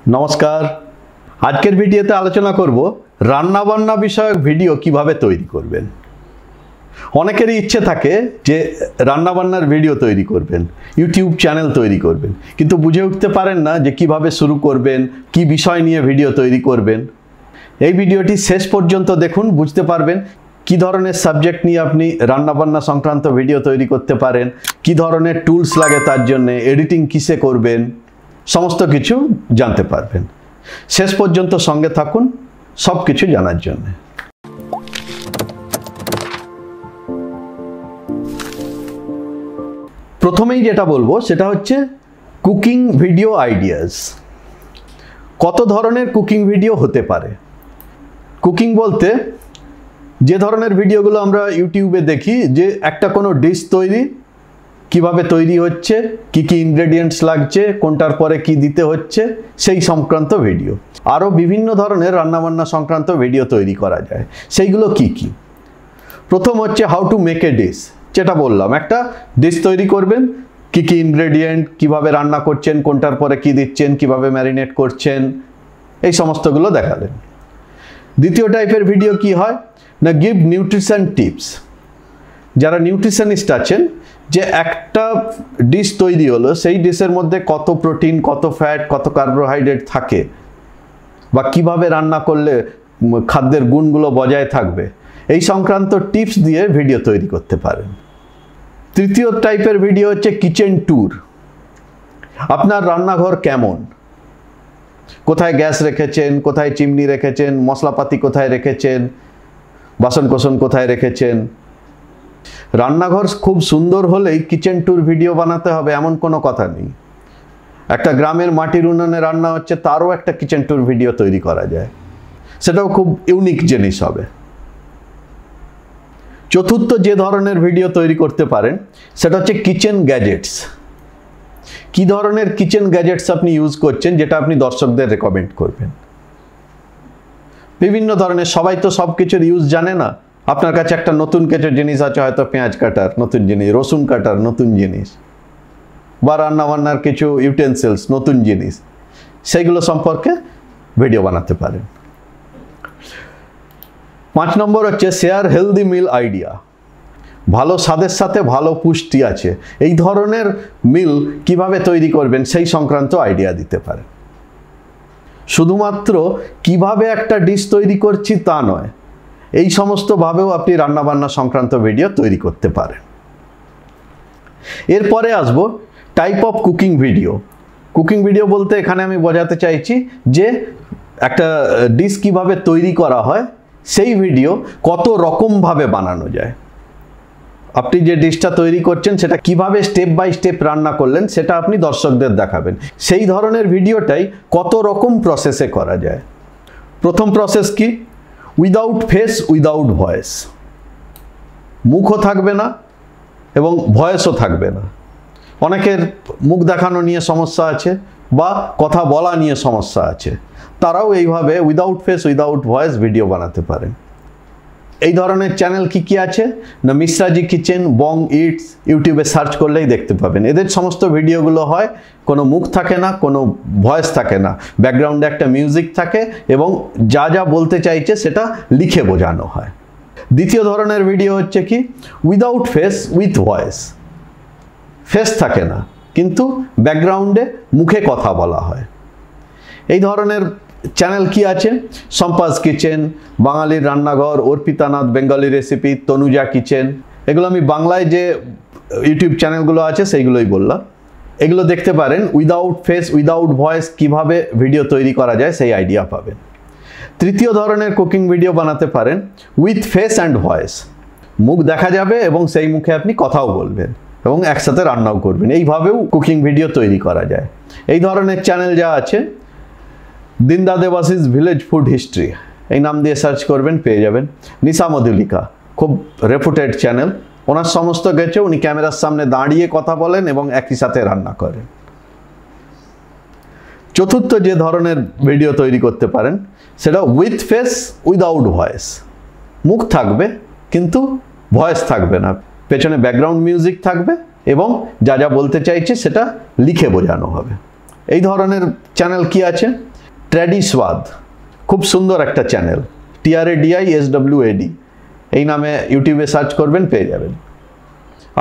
नमस्कार आजकेर भिडियोते आलोचना करब रान्ना बान्ना विषयक भिडियो किभाबे तैरी करबेन। अनेकेरই इच्छे थाके जे रान्ना बान्नार भिडियो तैरी करबेन, यूट्यूब चैनल तैरी करबेन, किन्तु बुझे उठते पारेन ना जे किभाबे शुरू करबेन, कि विषय निये भिडियो तैरी करबेन। এই ভিডিওটি শেষ পর্যন্ত দেখুন, বুঝতে পারবেন কি ধরনের সাবজেক্ট নিয়ে আপনি রান্না বান্না সংক্রান্ত ভিডিও তৈরি করতে পারেন, কি ধরনের টুলস লাগে তার জন্য, এডিটিং কিসে করবেন, সমস্ত কিছু জানতে পারবেন। শেষ পর্যন্ত সঙ্গে থাকুন সব কিছু জানার জন্য। প্রথমেই যেটা বলবো সেটা হচ্ছে কুকিং ভিডিও আইডিয়াস। কত ধরনের কুকিং ভিডিও হতে পারে? কুকিং বলতে যে ধরনের ভিডিওগুলো আমরা ইউটিউবে দেখি, যে একটা কোনো ডিশ তৈরি, কিভাবে তৈরি হচ্ছে, কি কি ইনগ্রেডিয়েন্টস লাগছে, কোনটার পরে কি দিতে হচ্ছে, সেই সংক্রান্ত ভিডিও। আরও বিভিন্ন ধরনের রান্নাবান্না সংক্রান্ত ভিডিও তৈরি করা যায়। সেইগুলো কি কি? প্রথম হচ্ছে how to make a dish, যেটা বললাম, একটা ডিশ তৈরি করবেন, কি কি ইনগ্রেডিয়েন্ট, কিভাবে রান্না করছেন, কোনটার পরে কি দিচ্ছেন, কিভাবে ম্যারিনেট করছেন, এই সমস্তগুলো দেখালেন। দ্বিতীয় টাইপের ভিডিও কি হয় না, গিভ নিউট্রিশন টিপস। যারা নিউট্রিশনিস্ট আছেন, যে একটা ডিশ তৈরি হলো, সেই ডিশের মধ্যে কত প্রোটিন, কত ফ্যাট, কত কার্বোহাইড্রেট থাকে, বা কিভাবে রান্না করলে খাদ্যের গুণগুলো বজায় থাকবে, এই সংক্রান্ত টিপস দিয়ে ভিডিও তৈরি করতে পারেন। তৃতীয় টাইপের ভিডিও হচ্ছে কিচেন ট্যুর। আপনার রান্নাঘর কেমন, কোথায় গ্যাস রেখেছেন, কোথায় চিমনি রেখেছেন, মশলাপাতি কোথায় রেখেছেন, বাসনকোসন কোথায় রেখেছেন। রান্নাঘর খুব সুন্দর হলেই কিচেন ট্যুর ভিডিও বানাতে হবে এমন কোনো কথা নেই। একটা গ্রামের মাটির উনুনে রান্না হচ্ছে, তারও একটা কিচেন ট্যুর ভিডিও তৈরি করা যায়, সেটাও খুব ইউনিক জিনিস হবে। চতুর্থ যে ধরনের ভিডিও তৈরি করতে পারেন সেটা হচ্ছে কিচেন গ্যাজেটস। কি ধরনের কিচেন গ্যাজেটস আপনি ইউজ করছেন, যেটা আপনি দর্শকদের রেকমেন্ড করবেন। বিভিন্ন ধরনের, সবাই তো সব কিছুর ইউজ জানে না। আপনার কাছে একটা নতুন কিছু জিনিস আছে, হয়তো পেঁয়াজ কাটার নতুন জিনিস, রসুন কাটার নতুন জিনিস, বা রান্নাবান্নার কিছু ইউটেন্সিলস নতুন জিনিস, সেইগুলো সম্পর্কে ভিডিও বানাতে পারেন। 5 নম্বর হচ্ছে শেয়ার হেলদি মিল আইডিয়া। ভালো স্বাদের সাথে ভালো পুষ্টি আছে, এই ধরনের মিল কিভাবে তৈরি করবেন সেই সংক্রান্ত আইডিয়া দিতে পারেন। শুধুমাত্র কিভাবে একটা ডিশ তৈরি করছি তা নয়, এই সমস্তভাবেও আপনি রান্নাবান্না সংক্রান্ত ভিডিও তৈরি করতে পারেন। এরপরে আসব type of cooking video. Cooking video বলতে এখানে আমি বোঝাতে চাইছি যে একটা ডিশ কিভাবে তৈরি করা হয়, সেই ভিডিও কত রকমভাবে বানানো যায়। আপনি যে ডিশটা তৈরি করছেন সেটা কিভাবে স্টেপ বাই স্টেপ রান্না করলেন, সেটা আপনি দর্শকদের দেখাবেন। সেই ধরনের ভিডিওটাই কত রকম প্রসেসে করা যায়। প্রথম প্রসেস কি, উইদাউট ফেস উইদাউট ভয়েস। মুখও থাকবে না এবং ভয়েসও থাকবে না। অনেকের মুখ দেখানো নিয়ে সমস্যা আছে বা কথা বলা নিয়ে সমস্যা আছে, তারাও এইভাবে without face without voice video বানাতে পারেন। এই ধরনের চ্যানেল কি কি আছে না, মিশ্রাজি কিচেন, বং ইটস, ইউটিউবে সার্চ করলেই দেখতে পাবেন। এদের সমস্ত ভিডিওগুলো হয় কোনো মুখ থাকে না, কোনো ভয়েস থাকে না, ব্যাকগ্রাউন্ডে একটা মিউজিক থাকে এবং যা যা বলতে চাইছে সেটা লিখে বোঝানো হয়। দ্বিতীয় ধরনের ভিডিও হচ্ছে কি, without face with voice. Face থাকে না কিন্তু ব্যাকগ্রাউন্ডে মুখে কথা বলা হয়। এই ধরনের চ্যানেল কি আছে, সম্পাস কিচেন, বাঙালির রান্নাঘর, অর্পিতানাথ বেঙ্গলি রেসিপি, তনুজা কিচেন, এগুলো আমি বাংলায় যে ইউটিউব চ্যানেলগুলো আছে সেইগুলোই বললাম। এগুলো দেখতে পারেন। উইদাউট ফেস উইদাউট ভয়েস কিভাবে ভিডিও তৈরি করা যায় সেই আইডিয়া পাবেন। তৃতীয় ধরনের কুকিং ভিডিও বানাতে পারেন উইথ ফেস অ্যান্ড ভয়েস। মুখ দেখা যাবে এবং সেই মুখে আপনি কথাও বলবেন এবং একসাথে রান্নাও করবেন। এইভাবেও কুকিং ভিডিও তৈরি করা যায়। এই ধরনের চ্যানেল যা আছে, দিনদা দেবাশিস ভিলেজ ফুড হিস্ট্রি, এই নাম দিয়ে সার্চ করবেন, পেয়ে যাবেন। নিশা মধুলিকা, খুব রেপুটেড চ্যানেল। ওনার সমস্ত গেছে, উনি ক্যামেরার সামনে দাঁড়িয়ে কথা বলেন এবং একই সাথে রান্না করেন। চতুর্থ যে ধরনের ভিডিও তৈরি করতে পারেন সেটা উইথ ফেস উইদাউট ভয়েস। মুখ থাকবে কিন্তু ভয়েস থাকবে না, পেছনে ব্যাকগ্রাউন্ড মিউজিক থাকবে এবং যা যা বলতে চাইছে সেটা লিখে বোঝানো হবে। এই ধরনের চ্যানেল কি আছে, ট্র্যাডিস্বাদ, খুব সুন্দর একটা চ্যানেল, TRADISWAD, এই নামে ইউটিউবে সার্চ করবেন, পেয়ে যাবেন।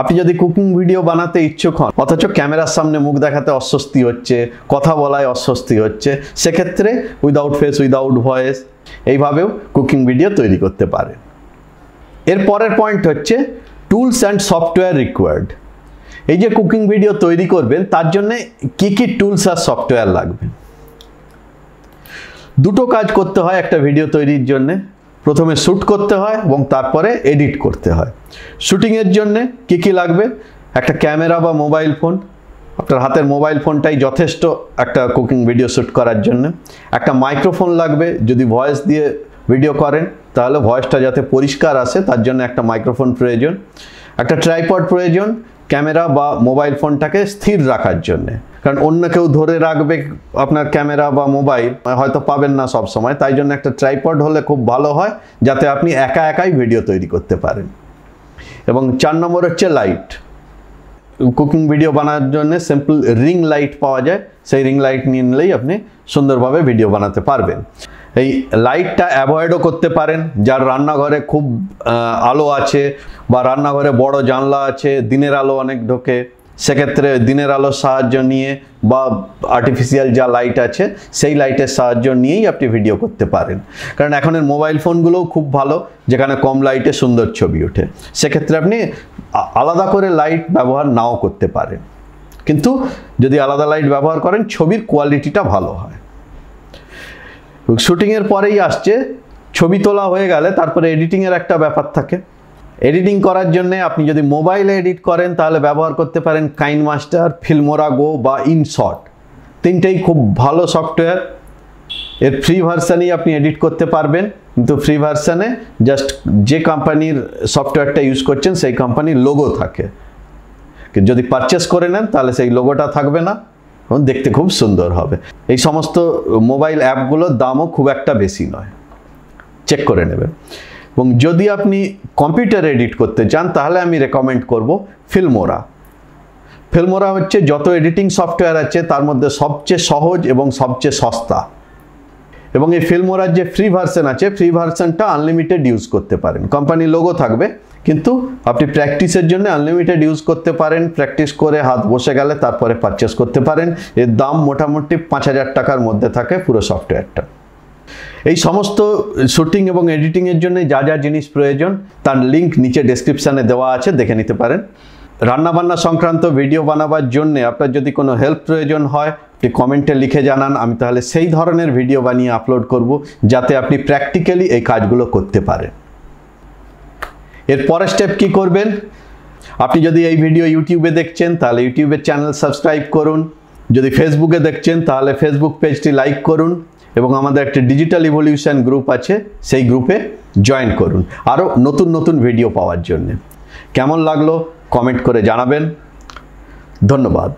আপনি যদি কুকিং ভিডিও বানাতে ইচ্ছুক হন অথচ ক্যামেরার সামনে মুখ দেখাতে অস্বস্তি হচ্ছে, কথা বলায় অস্বস্তি হচ্ছে, সেক্ষেত্রে উইদাউট ফেস উইদাউট ভয়েস এইভাবেও কুকিং ভিডিও তৈরি করতে পারেন। এর পরের পয়েন্ট হচ্ছে টুলস অ্যান্ড সফটওয়্যার রিকোয়ার্ড। এই যে কুকিং ভিডিও তৈরি করবেন তার জন্য কি কি টুলস আর সফটওয়্যার লাগবে। দুটো কাজ করতে হয় একটা ভিডিও তৈরির জন্য, প্রথমে শ্যুট করতে হয় এবং তারপরে এডিট করতে হয়। শ্যুটিংয়ের জন্য কি কি লাগবে, একটা ক্যামেরা বা মোবাইল ফোন, আপনার হাতের মোবাইল ফোনটাই যথেষ্ট একটা কুকিং ভিডিও শ্যুট করার জন্য। একটা মাইক্রোফোন লাগবে, যদি ভয়েস দিয়ে ভিডিও করেন তাহলে ভয়েসটা যাতে পরিষ্কার আসে তার জন্য একটা মাইক্রোফোন প্রয়োজন। একটা ট্রাইপড প্রয়োজন ক্যামেরা বা মোবাইল ফোনটাকে স্থির রাখার জন্যে, কারণ অন্য কেউ ধরে রাখবে আপনার ক্যামেরা বা মোবাইল, হয়তো পাবেন না সব সময়, তাই জন্য একটা ট্রাইপড হলে খুব ভালো হয় যাতে আপনি একা একাই ভিডিও তৈরি করতে পারেন। এবং 4 নম্বর হচ্ছে লাইট। কুকিং ভিডিও বানানোর জন্য সিম্পল রিং লাইট পাওয়া যায়, সেই রিং লাইট নিয়ে নিলেই আপনি সুন্দরভাবে ভিডিও বানাতে পারবেন। এই লাইটটা অ্যাভয়েডও করতে পারেন, যার রান্নাঘরে খুব আলো আছে বা রান্নাঘরে বড় জানলা আছে, দিনের আলো অনেক ঢোকে, সেক্ষেত্রে দিনের আলোর সাহায্য নিয়ে বা আর্টিফিশিয়াল যা লাইট আছে সেই লাইটের সাহায্য নিয়েই আপনি ভিডিও করতে পারেন। কারণ এখনের মোবাইল ফোনগুলোও খুব ভালো, যেখানে কম লাইটে সুন্দর ছবি ওঠে, সেক্ষেত্রে আপনি আলাদা করে লাইট ব্যবহার নাও করতে পারেন, কিন্তু যদি আলাদা লাইট ব্যবহার করেন ছবির কোয়ালিটিটা ভালো হয়। শুটিংয়ের পরেই আসছে ছবি তোলা হয়ে গেলে তারপরে এডিটিংয়ের একটা ব্যাপার থাকে। এডিটিং করার জন্য আপনি যদি মোবাইলে এডিট করেন তাহলে ব্যবহার করতে পারেন কাইনমাস্টার, ফিল্মোরা গো বা ইনশট, তিনটেই খুব ভালো সফটওয়্যার। এর ফ্রি ভার্সানেই আপনি এডিট করতে পারবেন, কিন্তু ফ্রি ভার্সানে জাস্ট যে কোম্পানির সফটওয়্যারটা ইউজ করছেন সেই কোম্পানির লোগো থাকে, যদি পারচেস করে নেন তাহলে সেই লোগোটা থাকবে না, দেখতে খুব সুন্দর হবে। এই সমস্ত মোবাইল অ্যাপগুলোর দামও খুব একটা বেশি নয়, চেক করে নেবেন। এবং যদি আপনি কম্পিউটার এডিট করতে চান তাহলে আমি রেকমেন্ড করব ফিল্মোরা। ফিল্মোরা হচ্ছে যত এডিটিং সফটওয়্যার আছে তার মধ্যে সবচেয়ে সহজ এবং সবচেয়ে সস্তা। এবং এই ফিল্মোরার যে ফ্রি ভার্সন আছে, ফ্রি ভার্সনটা আনলিমিটেড ইউজ করতে পারেন, কোম্পানির লোগো থাকবে, কিন্তু আপনি প্র্যাকটিসের জন্য আনলিমিটেড ইউজ করতে পারেন। প্র্যাকটিস করে হাত বসে গেলে তারপরে পারচেস করতে পারেন। এর দাম মোটামুটি 5000 টাকার মধ্যে থাকে পুরো সফটওয়্যারটা। এই সমস্ত শুটিং এবং এডিটিংয়ের জন্য যা যা জিনিস প্রয়োজন তার লিঙ্ক নিচে ডেসক্রিপশানে দেওয়া আছে, দেখে নিতে পারেন। রান্নাবান্না সংক্রান্ত ভিডিও বানাবার জন্য আপনার যদি কোনো হেল্প প্রয়োজন হয় আপনি কমেন্টে লিখে জানান, আমি তাহলে সেই ধরনের ভিডিও বানিয়ে আপলোড করব যাতে আপনি প্র্যাকটিক্যালি এই কাজগুলো করতে পারেন। এর পরের স্টেপ কি করবেন, আপনি যদি এই ভিডিও ইউটিউবে দেখছেন তাহলে ইউটিউবের চ্যানেল সাবস্ক্রাইব করুন, যদি ফেসবুকে দেখছেন তাহলে ফেসবুক পেজটি লাইক করুন, এবং আমাদের একটা ডিজিটাল ইভলিউশন গ্রুপ আছে সেই গ্রুপে জয়েন করুন আরও নতুন নতুন ভিডিও পাওয়ার জন্য। কেমন লাগলো কমেন্ট করে জানাবেন। ধন্যবাদ।